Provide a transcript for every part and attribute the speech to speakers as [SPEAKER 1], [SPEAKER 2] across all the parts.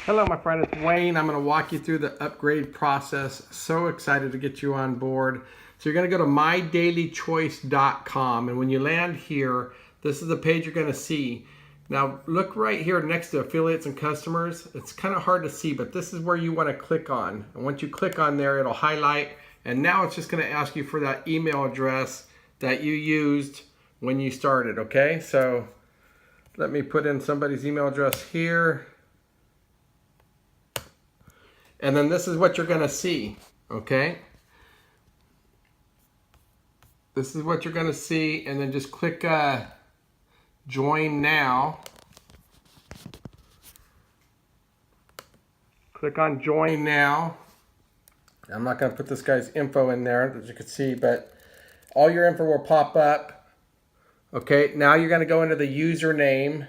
[SPEAKER 1] Hello, my friend. It's Wayne. I'm going to walk you through the upgrade process. So excited to get you on board. So you're going to go to mydailychoice.com, and when you land here, this is the page you're going to see. Now, look right here next to affiliates and customers. It's kind of hard to see, but this is where you want to click on. And once you click on there, it'll highlight. And now it's just going to ask you for that email address that you used when you started, okay? So let me put in somebody's email address here. And then this is what you're going to see, okay? This is what you're going to see, and then just click Join Now. Click on Join Now. I'm not going to put this guy's info in there, as you can see, but all your info will pop up. Okay, now you're going to go into the username.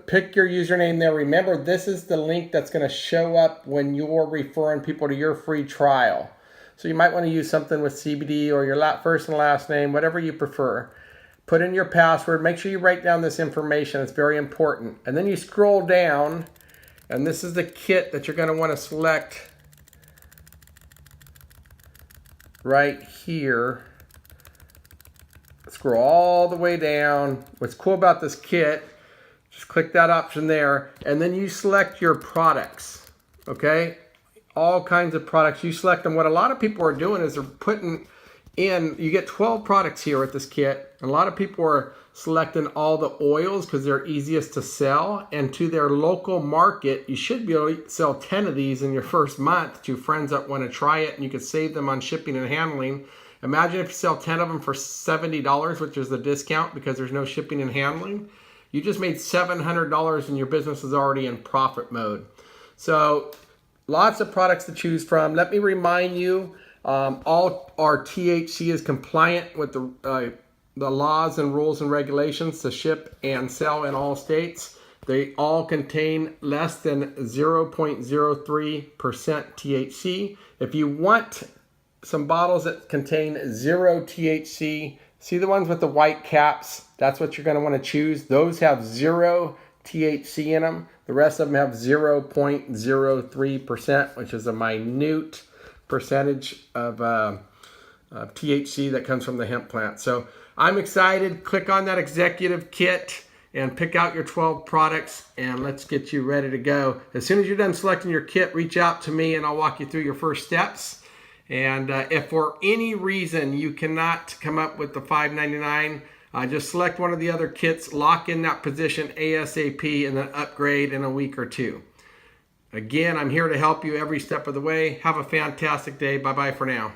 [SPEAKER 1] Pick your username there. Remember, this is the link that's going to show up when you're referring people to your free trial. So you might want to use something with CBD or your first and last name, whatever you prefer. Put in your password. Make sure you write down this information. It's very important. And then you scroll down, and this is the kit that you're going to want to select right here. Scroll all the way down. What's cool about this kit, just click that option there, and then you select your products, okay? All kinds of products, you select them. What a lot of people are doing is they're putting in, you get 12 products here with this kit, and a lot of people are selecting all the oils because they're easiest to sell, and to their local market, you should be able to sell 10 of these in your first month to friends that want to try it, and you can save them on shipping and handling. Imagine if you sell 10 of them for $70, which is the discount because there's no shipping and handling. You just made $700 and your business is already in profit mode. So lots of products to choose from. Let me remind you, all our THC is compliant with the laws and rules and regulations to ship and sell in all states. They all contain less than 0.03% THC. If you want some bottles that contain 0 THC, see the ones with the white caps? That's what you're going to want to choose. Those have 0 THC in them. The rest of them have 0.03%, which is a minute percentage of THC that comes from the hemp plant. So I'm excited. Click on that executive kit and pick out your 12 products, and let's get you ready to go. As soon as you're done selecting your kit, reach out to me and I'll walk you through your first steps. And if for any reason you cannot come up with the $5.99, just select one of the other kits, lock in that position ASAP, and then upgrade in a week or two. Again, I'm here to help you every step of the way. Have a fantastic day. Bye-bye for now.